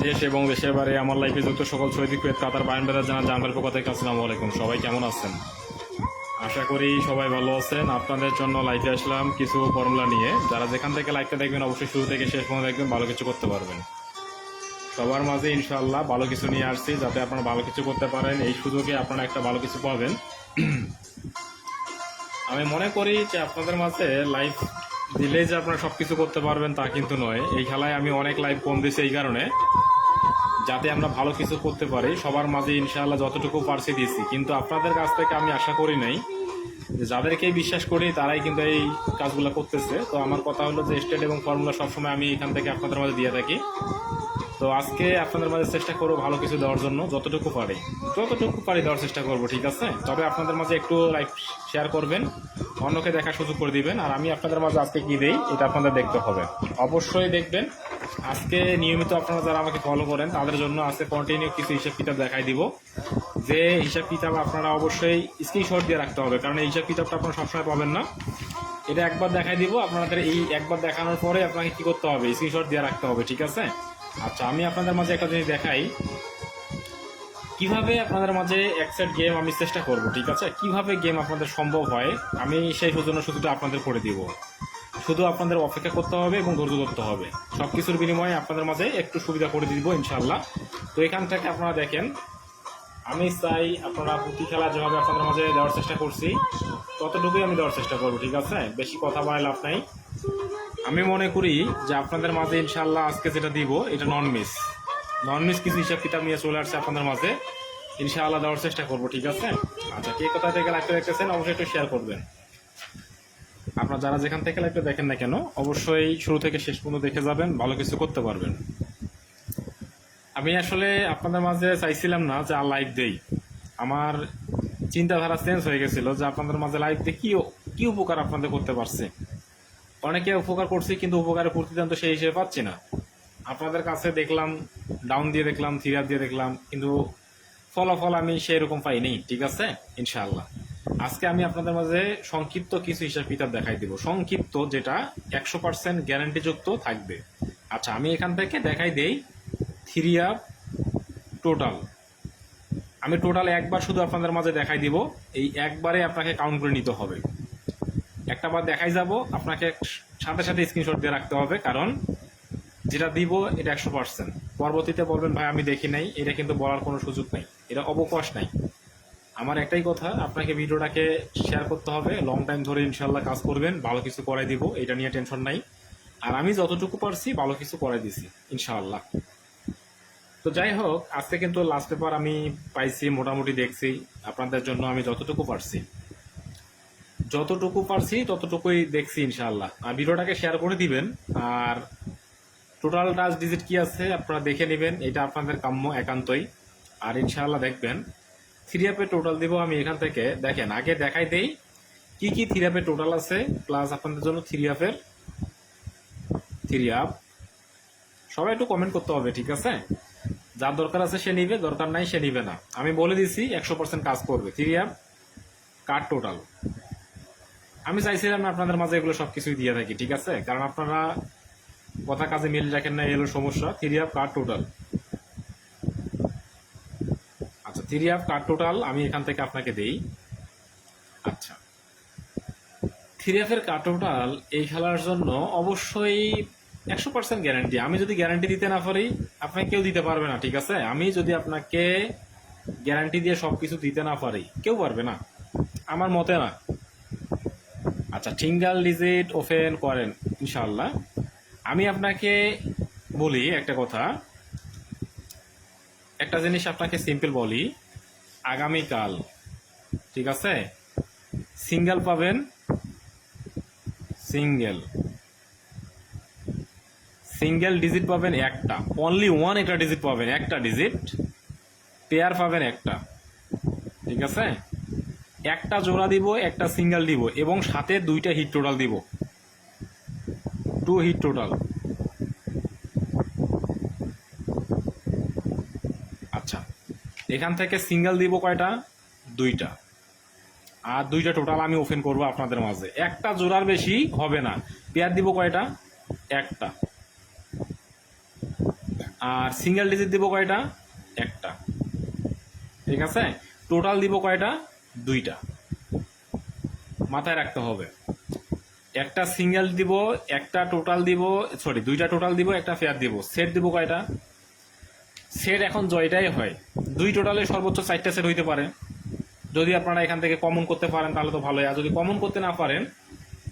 দেশ এবং দেশের বাইরে আমার লাইফে যুক্ত সকল সৈদিক পেট কাতার বায়ন বেদার জানা জানবার পক্ষ থেকে আসসালামু আলাইকুম। সবাই কেমন আছেন? আশা করি সবাই ভালো আছেন। আপনাদের জন্য লাইফে আসলাম কিছু ফর্মুলা নিয়ে। যারা যেখান থেকে লাইফটা দেখবেন অবশ্যই শুরু থেকে শেষ পর্যন্ত দেখবেন, ভালো কিছু করতে পারবেন। সবার মাঝে ইনশাআল্লাহ ভালো কিছু নিয়ে আসছি, যাতে আপনারা ভালো কিছু করতে পারেন। এই সুযোগে আপনারা একটা ভালো কিছু পাবেন। আমি মনে করি যে আপনাদের মাঝে লাইফ দিলেই যে আপনারা সব কিছু করতে পারবেন তা কিন্তু নয়। এই খেলায় আমি অনেক লাইফ কম দিয়েছি এই কারণে, যাতে আমরা ভালো কিছু করতে পারি। সবার মাঝে ইনশাআল্লাহ যতটুকু পারছি দিয়েছি, কিন্তু আপনাদের কাছ থেকে আমি আশা করি নাই যে যাদেরকেই বিশ্বাস করি তারাই কিন্তু এই কাজগুলো করতেছে। তো আমার কথা হলো যে স্টেট এবং ফর্মুলা সবসময় আমি এখান থেকে আপনাদের মাঝে দিয়ে থাকি। তো আজকে আপনাদের মাঝে চেষ্টা করবো ভালো কিছু দেওয়ার জন্য, যতটুকু পারি দেওয়ার চেষ্টা করবো, ঠিক আছে? তবে আপনাদের মাঝে একটু লাইক শেয়ার করবেন, অন্যকে দেখার সুযোগ করে দিবেন। আর আমি আপনাদের মাঝে আজকে কী দেই এটা আপনাদের দেখতে হবে, অবশ্যই দেখবেন। আজকে নিয়মিত আপনারা যারা আমাকে ফলো করেন তাদের জন্য আজকে কন্টিনিউ কিছু হিসাব কিতাব দেখাই দিব। যে হিসাব কিতাব আপনারা অবশ্যই স্ক্রিনশট দিয়ে রাখতে হবে, কারণ এই হিসাব কিতাবটা আপনারা সবসময় পাবেন না। এটা একবার দেখাই দিব, আপনাদের এই একবার দেখানোর পরে আপনাকে কী করতে হবে, স্ক্রিনশট দিয়ে রাখতে হবে, ঠিক আছে? আচ্ছা, আমি আপনাদের মাঝে একটা জিনিস দেখাই কিভাবে আপনাদের মাঝে এক সেট গেম আমি চেষ্টা করব, ঠিক আছে? কিভাবে গেম আপনাদের সম্ভব হয় আমি সেই জন্য শুধুটা আপনাদের করে দিব। শুধু আপনাদের অপেক্ষা করতে হবে এবং ধৈর্য ধরতে হবে। সব কিছুর বিনিময়ে আপনাদের মাঝে একটু সুবিধা করে দিব ইনশাআল্লাহ। তো এখান থেকে আপনারা দেখেন, আমি চাই আপনারা পুঁতি খেলা যেভাবে আপনাদের মাঝে দেওয়ার চেষ্টা করছি ততটুকুই আমি দেওয়ার চেষ্টা করবো, ঠিক আছে? বেশি কথা বলে লাভ নাই। আমি মনে করি যে আপনাদের মাঝে ইনশাআল্লাহ আজকে যেটা দিব এটা নন মিস কিছু হিসাব কিতাব নিয়ে চলে আসছে আপনাদের মাঝে, ইনশাআল্লাহ দেওয়ার চেষ্টা করবো, ঠিক আছে? আচ্ছা, কে কোথা থেকে লাইভটা দেখতেছেন অবশ্যই একটু শেয়ার করবেন। আপনারা যারা যেখান থেকে লাইভটা দেখেন না কেন অবশ্যই শুরু থেকে শেষ পর্যন্ত দেখে যাবেন, ভালো কিছু করতে পারবেন। আমি আসলে আপনাদের মাঝে চাইছিলাম না যে আর লাইভ দেই, আমার চিন্তাধারা চেঞ্জ হয়ে গেছিল যে আপনাদের মাঝে লাইভ দিয়ে কি উপকার আপনাদের করতে পারছে। অনেকে উপকার করছি, কিন্তু উপকারের প্রতিদান তো সেই হিসেবে পাচ্ছি না। আপনাদের কাছে দেখলাম ডাউন দিয়ে দেখলাম, থিরাপ দিয়ে দেখলাম, কিন্তু ফলাফল আমি সেই রকম পাইনি, ঠিক আছে? ইনশাআল্লাহ আজকে আমি আপনাদের মাঝে সংক্ষিপ্ত কিছু হিসাব কিতাব দেখাই দিব, সংক্ষিপ্ত, যেটা 100% গ্যারান্টিযুক্ত থাকবে। আচ্ছা, আমি এখান থেকে দেখাই দেই থিরিয়াপ টোটাল। আমি টোটাল একবার শুধু আপনাদের মাঝে দেখাই দিব, এই একবারে আপনাকে কাউন্ট করে নিতে হবে। একটা বার দেখাই যাব, আপনাকে সাথে সাথে স্ক্রিনশট দিয়ে রাখতে হবে, কারণ যেটা দিব এটা 100%। পরবর্তীতে বলবেন ভাই আমি দেখি নাই, এটা কিন্তু বলার কোনো সুযোগ নাই, এটা অবকাশ নাই। আমার একটাই কথা, আপনাকে ভিডিওটাকে শেয়ার করতে হবে, লং টাইম ধরে ইনশাল্লাহ কাজ করবেন, ভালো কিছু করাই দিব, এটা নিয়ে টেনশন নাই। আর আমি যতটুকু পারছি ভালো কিছু করাই দিছি ইনশাআল্লাহ। তো যাই হোক, আজকে কিন্তু লাস্ট পেপার আমি পাইছি, মোটামুটি দেখছি। আপনাদের জন্য আমি যতটুকু পারছি ততটুকুই দেখছি ইনশাআল্লাহ। আর ভিডিওটাকে শেয়ার করে দিবেন। আর টোটাল টাচ ডিজিট কি আছে আপনারা দেখে নেবেন, এটা আপনাদের কাম্য একান্তই। আর ইনশাআল্লাহ দেখবেন থ্রি আপে টোটাল দিব আমি এখান থেকে। দেখেন, আগে দেখাই দেই কি কি থ্রি আপে টোটাল আছে, প্লাস আপনাদের জন্য থ্রি আপ সবাই একটু কমেন্ট করতে হবে, ঠিক আছে? যার দরকার আছে সে নিবে, দরকার নাই সে নিবে না। আমি বলে দিছি 100% কাজ করবে। থ্রি আপ কার্ড টোটাল আমি চাইছিলাম আপনাদের মাঝে এগুলো সবকিছুই দিয়ে থাকি, ঠিক আছে? কারণ আপনারা কথা কাজে মিল রাখেন না, এলো সমস্যা। Three up card total. আচ্ছা, থ্রি আপ কার্ড টোটাল আমি এখান থেকে আপনাকে দেই। আচ্ছা, থ্রি আপ এর কার্ড টোটাল এই খেলার জন্য অবশ্যই 100% গ্যারান্টি। আমি যদি গ্যারান্টি দিতে না পারি আপনাকে কেউ দিতে পারবে না, ঠিক আছে? আমি যদি আপনাকে গ্যারান্টি দিয়ে সবকিছু দিতে না পারি কেউ পারবে না, আমার মতে না। আচ্ছা, সিঙ্গেল ডিজিট ওপেন করেন ইনশাআল্লাহ। আমি আপনাকে বলি একটা কথা, একটা জিনিস আপনাকে সিম্পল বলি, আগামীকাল, ঠিক আছে, সিঙ্গেল পাবেন, সিঙ্গেল ডিজিট পাবেন একটা, অনলি ওয়ান, একটা ডিজিট পাবেন, একটা ডিজিট। পেয়ার পাবেন একটা, ঠিক আছে? একটা জোড়া দিব, একটা সিঙ্গেল দিব, এবং সাথে দুইটা হিট টোটাল দিব, 2 হিট টোটাল। আচ্ছা, এখান থেকে সিঙ্গেল দিব কয়টা? 2টা। আর 2টা টোটাল আমি ওপেন করব আপনাদের মাঝে, একটা জোড়ার বেশি হবে না। পেয়ার দিব কয়টা? একটা। আর সিঙ্গেল ডিজিট দিব কয়টা? একটা। ঠিক আছে, টোটাল দিব কয়টা? দুইটা। মাথায় রাখতে হবে, একটা সিঙ্গেল দিব, একটা টোটাল দিব, সরি দুইটা টোটাল দিব, একটা ফেয়ার দিব। সেট দিব কয়টা? সেট এখন জয়টাই হয়, দুই টোটালে সর্বোচ্চ 4টা সেট হইতে পারে। যদি আপনারা এখান থেকে কমন করতে পারেন তাহলে তো ভালোই, আর যদি কমন করতে না পারেন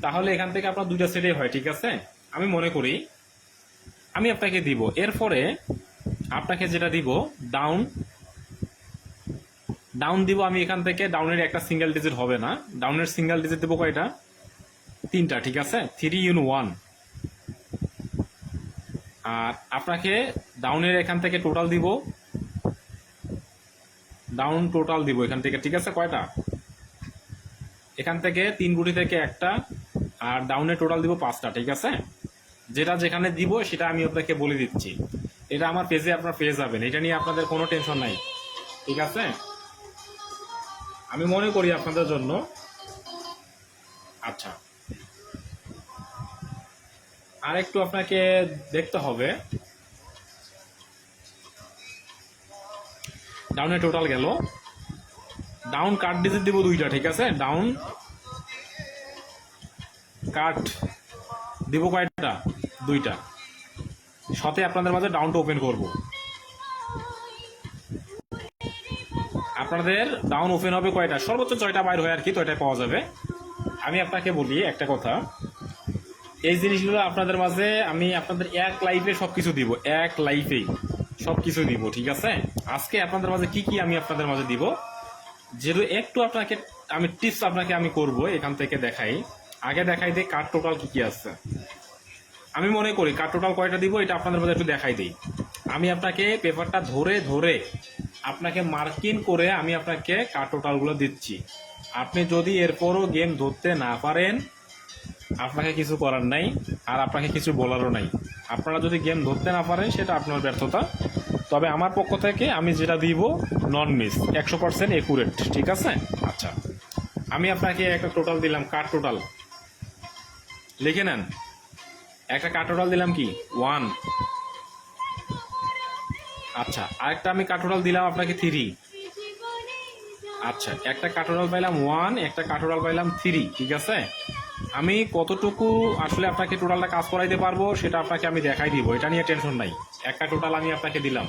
তাহলে এখান থেকে আপনার দুইটা সেটই হয়। ঠিক আছে, আমি মনে করি আমি আপনাকে দিব। এরপরে আপনাকে যেটা দিব, ডাউন ডাউন দিব আমি এখান থেকে। ডাউনের একটা সিঙ্গেল ডিজিট হবে না, ডাউনের সিঙ্গেল ডিজিট দেবো কয়টা? 3টা। ঠিক আছে, 3 in 1। আর আপনাকে ডাউনের এখান থেকে টোটাল দিব, ডাউন টোটাল দিব এখান থেকে। ঠিক আছে, কয়টা? এখান থেকে 3 গুটি থেকে একটা, আর ডাউনের টোটাল দিব 5টা। ঠিক আছে, যেটা যেখানে দিব সেটা আমি আপনাকে বলে দিচ্ছি। এটা আমার পেজে আপনারা পেয়ে যাবেন, এটা নিয়ে আপনাদের কোনো টেনশন নাই। ঠিক আছে, আমি মনে করি আপনাদের জন্য। আচ্ছা, আর একটু আপনাকে দেখতে হবে। ডাউনের টোটাল গেল, ডাউন কাট ডিজিট দিব 2টা। ঠিক আছে, ডাউন কাট দিব কয়টা? 2টা। সাথে আপনাদের মাঝে ডাউনটা ওপেন করব। আপনাদের ডাউন ওপেন হবে কয়টা? সর্বোচ্চ 6টা বাইর হয় আর কি, তো এটা পাওয়া যাবে। আমি আপনাকে বলি একটা কথা, এই জিনিসগুলো আপনাদের মাঝে আমি আপনাদের এক লাইফে সবকিছু দিব, এক লাইফেই সবকিছু দিব। ঠিক আছে, আজকে আপনাদের মাঝে কি কি আমি আপনাদের মাঝে দিব, যেহেতু একটু আপনাকে আমি টিপস আপনাকে আমি করব এখান থেকে দেখাই। আগে দেখাই দিই কার্ড টোটাল কি কি আছে। আমি মনে করি কার্ড টোটাল কয়টা দিব এটা আপনাদের মাঝে একটু দেখাই দিই। আমি আপনাকে পেপারটা ধরে ধরে আপনাকে মার্কিং করে আমি আপনাকে কার্ড টোটালগুলো দিচ্ছি। আপনি যদি এরপরও গেম ধরতে না পারেন আপনাকে কিছু করার নাই, আর আপনাকে কিছু বলারও নাই। আপনারা যদি গেম ধরতে না পারেন সেটা আপনার ব্যর্থতা। তবে আমার পক্ষ থেকে আমি যেটা দিব নন মিস, 100% একুরেট। ঠিক আছে, আচ্ছা আমি আপনাকে একটা টোটাল দিলাম, কার্ড টোটাল লিখে নেন। একটা কার্ড টোটাল দিলাম কি 1। আচ্ছা, আরেকটা আমি কার্ড টোটাল দিলাম আপনাকে 3। আচ্ছা, একটা কার্ড টোটাল পাইলাম 1, একটা কার্ড টোটাল পাইলাম 3। ঠিক আছে, আমি কতটুকু আসলে আপনাকে টোটালটা কাজ করাইতে পারবো সেটা আপনাকে আমি দেখাই দিব, এটা নিয়ে টেনশন নাই। একটা টোটাল আমি আপনাকে দিলাম,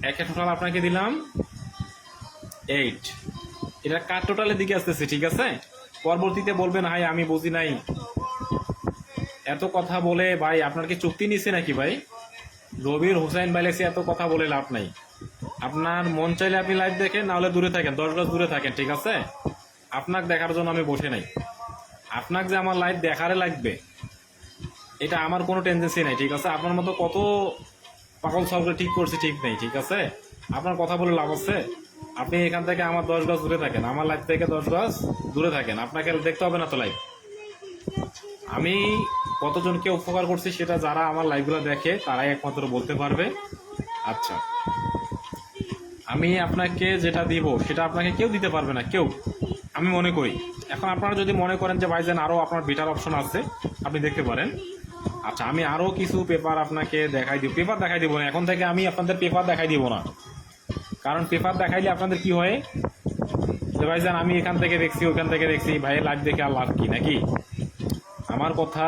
একটা টোটাল আপনাকে দিলাম 8। এটা কার টোটালের দিকে আসতেছে। ঠিক আছে, পরবর্তীতে বলবেন হাই আমি বুঝি নাই, এত কথা বলে ভাই আপনার কি চুক্তি নিচ্ছে নাকি ভাই? রবির হুসাইন বাইলেসি এত কথা বলে লাভ নাই। আপনার মন চাইলে আপনি লাইভ দেখেন, না হলে দূরে থাকেন, 10 গজ দূরে থাকেন। ঠিক আছে, আপনাকে দেখার জন্য আমি বসে নাই। আপনাকে যে আমার লাইভ দেখারে লাগবে এটা আমার কোনো টেন্ডেন্সি নাই। ঠিক আছে, আপনার মতো কত পাগল সবগুলো ঠিক করছি ঠিক নেই। ঠিক আছে, আপনার কথা বলে লাভ আছে? আপনি এখান থেকে আমার 10 গজ দূরে থাকেন, আমার লাইভ থেকে 10 গজ দূরে থাকেন, আপনাকে দেখতে হবে না তো লাইভ। আমি কতজনকে উপকার করছি সেটা যারা আমার লাইভগুলো দেখে তারাই একমাত্র বলতে পারবে। আচ্ছা, আমি আপনাকে যেটা দিব সেটা আপনাকে কেউ দিতে পারবে না, কেউ, আমি মনে করি। এখন আপনারা যদি মনে করেন যে ভাইজান আরও আপনার বেটার অপশন আছে আপনি দেখতে পারেন। আচ্ছা, আমি আরও কিছু পেপার আপনাকে দেখাই দিব। পেপার দেখাই দিব না এখন থেকে, আমি আপনাদের পেপার দেখাই দিব না, কারণ পেপার দেখাইলে আপনাদের কি হয় যে ভাইজান আমি এখান থেকে দেখছি ওখান থেকে দেখছি, ভাইয়ের লাইভ দেখে আর লাভ কি নাকি? আমার কথা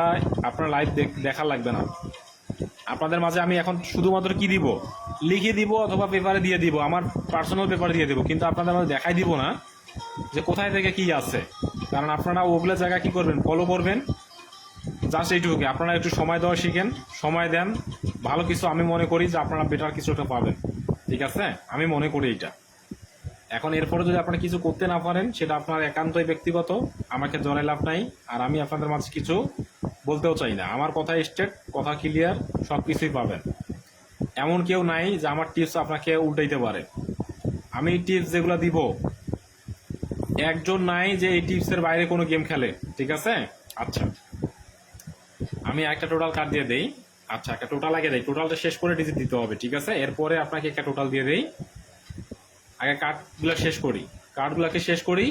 আপনার লাইভ দেখা লাগবে না। আপনাদের মাঝে আমি এখন শুধুমাত্র কি দিব, লিখে দিব অথবা পেপারে দিয়ে দিব, আমার পার্সোনাল পেপারে দিয়ে দিব, কিন্তু আপনাদের মাঝে দেখাই দিব না যে কোথায় থেকে কি আছে। কারণ আপনারা ওগুলো জায়গা কি করবেন, ফলো করবেন, জাস্ট এইটুকু। আপনারা একটু সময় দেওয়া শিখেন, সময় দেন, ভালো কিছু আমি মনে করি যে আপনারা বেটার কিছু একটা পাবেন। ঠিক আছে, আমি মনে করি এটা। এখন এরপরে যদি আপনারা কিছু করতে না পারেন সেটা আপনার একান্তই ব্যক্তিগত, আমাকে জড়াই লাভ নাই। আর আমি আপনাদের মাঝে কিছু বলতেও চাই না, আমার কথা স্ট্রেট, কথা ক্লিয়ার, সব কিছুই পাবেন। এমন কেউ নাই যে আমার টিপস আপনাকে উল্টাইতে পারে। আমি টিপস যেগুলো দিব, একজন নাই যে এই টিপসের বাইরে কোনো গেম খেলে। ঠিক আছে, আচ্ছা আমি একটা টোটাল কার্ড দিয়ে দেই। আচ্ছা, একটা টোটাল আগে দেই, টোটালটা শেষ করে ডিজিট দিতে হবে। ঠিক আছে, এরপরে আপনাকে একটা টোটাল দিয়ে দেই। আগে কার্ডগুলো শেষ করি, কার্ডগুলোকে শেষ করি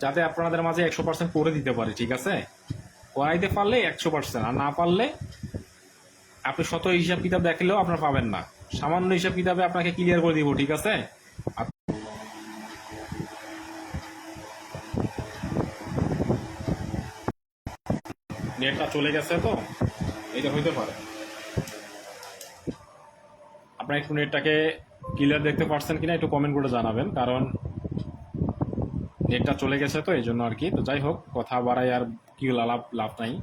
যাতে আপনাদের মাঝে 100% করে দিতে পারি। ঠিক আছে, করাইতে পারলে 100%, আর না পারলে আপনি শত হিসাব কিতাব দেখলেও আপনার পাবেন না, সামান্য হিসাব কিতাবে আপনাকে ক্লিয়ার করে দিব, ঠিক আছে? নেটটা চলে গেছে তো, এটা হইতে পারে। আপনার একটু নেটটাকে ক্লিয়ার দেখতে পাচ্ছেন কিনা একটু কমেন্ট করে জানাবেন, কারণ নেটটা চলে গেছে তো এই জন্য আর কি। তো যাই হোক, কথা বাড়াই আর কি লাভ নাই।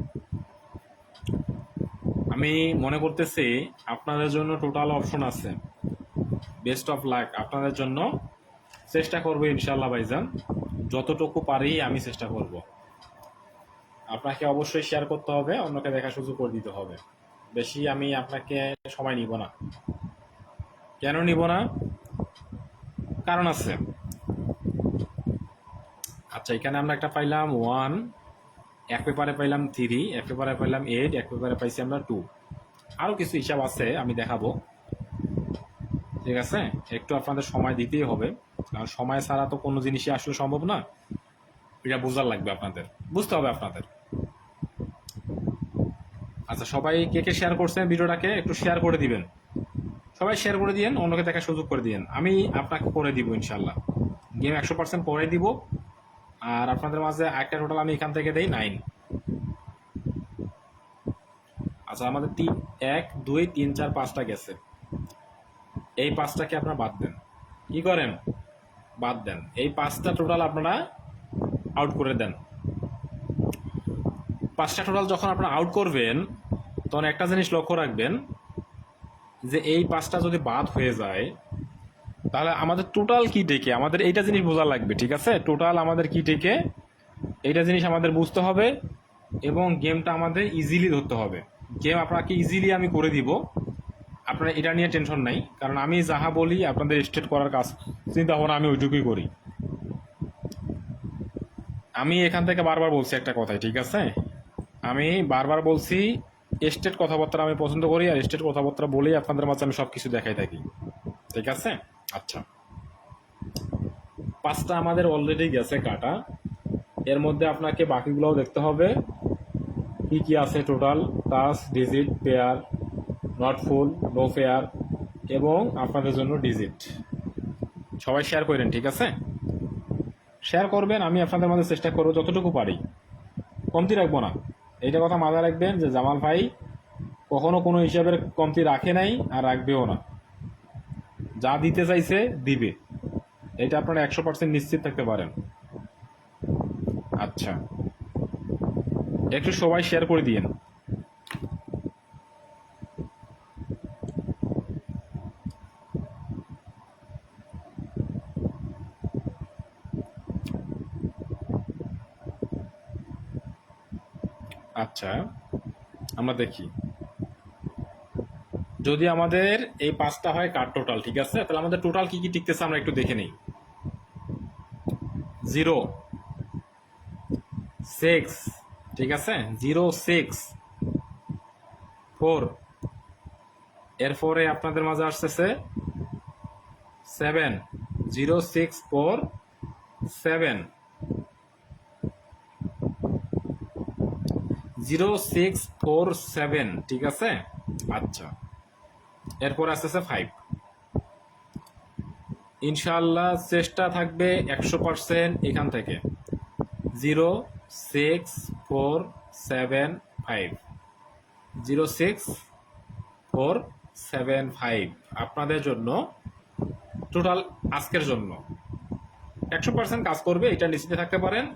আমি মনে করতেছি আপনাদের জন্য টোটাল অপশন আছে, বেস্ট অফ লাক আপনাদের জন্য। চেষ্টা করবো ইনশাল্লাহ ভাইজান, যতটুকু পারি আমি চেষ্টা করব। আপনাকে অবশ্যই শেয়ার করতে হবে, অন্যকে দেখা সুযোগ করে দিতে হবে। বেশি আমি আপনাকে সময় নিব না। কেন নিব না? কারণ আছে। আচ্ছা, এখানে আমরা একটা পাইলাম 1, এক পেপারে পাইলাম 3, এক পেপারে পাইলাম 8, এক পেপারে পাইছি আমরা 2। আরও কিছু হিসাব আছে, আমি দেখাবো, ঠিক আছে? একটু আপনাদের সময় দিতেই হবে, কারণ সময় ছাড়া তো কোনো জিনিসই আসলে সম্ভব না। এটা বোঝার লাগবে, আপনাদের বুঝতে হবে আপনাদের। আচ্ছা, সবাই কে কে শেয়ার করছেন ভিডিওটাকে একটু শেয়ার করে দিবেন। সবাই শেয়ার করে দিয়েন, অন্যকে দেখার সুযোগ করে দিয়েন। আমি আপনাকে করে দিব ইনশাল্লাহ, গেম 100% করে দিব। আর আপনাদের মাঝে একটা টোটাল আমি এখান থেকে দেই 9। আচ্ছা, আমাদের 1 2 3 4 5টা গেছে। এই 5টাকে আপনারা বাদ দেন। কি করেন? বাদ দেন। এই 5টা টোটাল আপনারা আউট করে দেন। 5টা টোটাল যখন আপনারা আউট করবেন, তখন একটা জিনিস লক্ষ্য রাখবেন যে এই 5টা যদি বাদ হয়ে যায়, তাহলে আমাদের টোটাল কি টেকে, আমাদের এইটা জিনিস বোঝা লাগবে, ঠিক আছে? টোটাল আমাদের কি টেকে এইটা জিনিস আমাদের বুঝতে হবে, এবং গেমটা আমাদের ইজিলি ধরতে হবে। গেম আপনাকে ইজিলি আমি করে দিব, আপনারা এটা নিয়ে টেনশন নাই, কারণ আমি যাহা বলি আপনাদের স্টেট করার কাজ চিন্তা ভাবনা আমি ওইটুকুই করি। আমি এখান থেকে বারবার বলছি একটা কথাই, ঠিক আছে? আমি বারবার বলছি স্টেট কথাবার্তা আমি পছন্দ করি, আর স্টেট কথাবার্তা বলেই আপনাদের মাঝে আমি সব কিছু দেখাই থাকি, ঠিক আছে? আচ্ছা, 5টা আমাদের অলরেডি গেছে কাটা। এর মধ্যে আপনাকে বাকিগুলোও দেখতে হবে কি কি আছে total: touch, digit, pair, not full, no pair, এবং আপনাদের জন্য ডিজিট। সবাই শেয়ার করেন, ঠিক আছে? শেয়ার করবেন, আমি আপনাদের মাঝে চেষ্টা করবো যতটুকু পারি, কমতি রাখবো না। এইটা কথা মাথায় রাখবেন যে জামাল ভাই কখনো কোনো হিসাবের কমতি রাখে নাই আর রাখবেও না। যা দিতে চাইছে দিবে, এটা আপনারা 100% নিশ্চিত থাকতে পারেন। আচ্ছা, একটু সবাই শেয়ার করে দিয়েন। আচ্ছা, আমরা দেখি যদি আমাদের এই 5টা হয় কার টোটাল, ঠিক আছে? তাহলে আমাদের টোটাল কি কি টিকতেছে আমরা একটু দেখে নিই। 0 6, ঠিক আছে? 0 6 4, এরপরে আপনাদের মাঝে আসতেছে 7, 0 6 4 7, 0 6 4 7, ঠিক আছে? আচ্ছা, এরপর আসতেছে 5। ইনশাআল্লাহ চেষ্টা থাকবে 100% এখান থেকে। 0 6 4 7 5, 0 6 4 7 5 আপনাদের জন্য টোটাল আজকের জন্য 100% কাজ করবে, এটা নিশ্চিত থাকতে পারেন।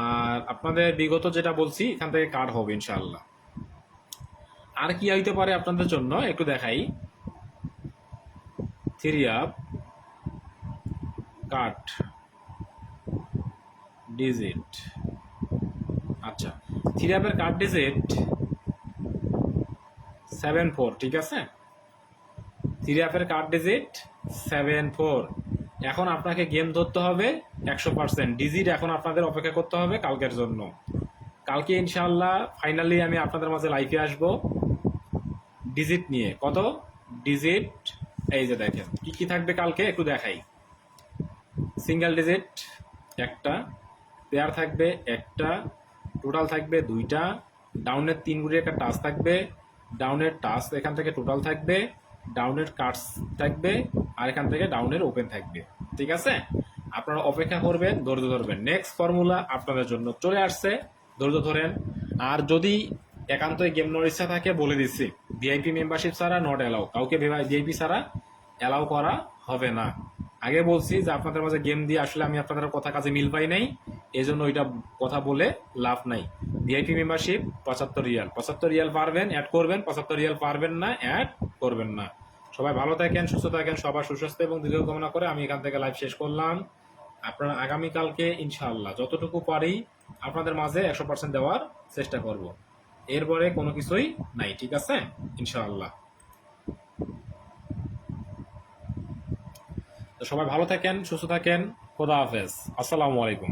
আর আপনাদের বিগত যেটা বলছি এখান থেকে কাট হবে ইনশাআল্লাহ। আর কি হইতে পারে আপনাদের জন্য একটু দেখাই। 3 আপ, কাট, ডিজিট। আচ্ছা, 3 আপের কাট ডিজিট 7 4, ঠিক আছে? 3 আপের কাট ডিজিট 7 4। এখন আপনাকে গেম ধরতে হবে 100%। ডিজিট এখন আপনাদের অপেক্ষা করতে হবে কালকের জন্য। কালকে ইনশাআল্লাহ ফাইনালি আমি আপনাদের মাঝে লাইভে আসব ডিজিট নিয়ে। কত ডিজিট? এই যে দেখেন কি কি থাকবে কালকে একটু দেখাই। সিঙ্গেল ডিজিট একটা, পেয়ার থাকবে একটা, টোটাল থাকবে 2টা, ডাউনের 3 গুড়ি একটা টাচ থাকবে, ডাউনের টাস্ক এখান থেকে টোটাল থাকবে, ডাউনের কার্ডস থাকবে, আর এখান থেকে ডাউনের ওপেন থাকবে। ঠিক আছে, আপনারা অপেক্ষা করবেন, ধৈর্য ধরবেন। নেক্সট ফর্মুলা আপনাদের জন্য চলে আসছে, ধৈর্য ধরেন। আর যদি একান্তই গেম নেওয়ার ইচ্ছা থাকে বলে দিচ্ছি, ভিআইপি মেম্বারশিপ ছাড়া নট অ্যালাউ, কাউকে ভিআইপি ছাড়া অ্যালাউ করা হবে না। আগে বলছি যে আপনাদের মাঝে গেম দিয়ে আসলে আমি আপনাদের কথা কাজে মিল পাই নাই, এই জন্য ওইটা কথা বলে লাভ নাই। ভিআইপি মেম্বারশিপ 75 রিয়াল, 75 রিয়াল পারবেন অ্যাড করবেন, 75 রিয়াল পারবেন না অ্যাড করবেন না। সবাই ভালো থাকেন, সুস্থ থাকেন, সবার সুস্বাস্থ্য এবং দীর্ঘ কামনা করে আমি এখান থেকে লাইভ শেষ করলাম। আপনারা আগামীকালকে ইনশাআল্লাহ যতটুকু পারি আপনাদের মাঝে 100% দেওয়ার চেষ্টা করব। এরপরে কোনো কিছুই নাই, ঠিক আছে ইনশাআল্লাহ। তো সবাই ভালো থাকেন, সুস্থ থাকেন, খোদা হাফেজ, আসসালামু আলাইকুম।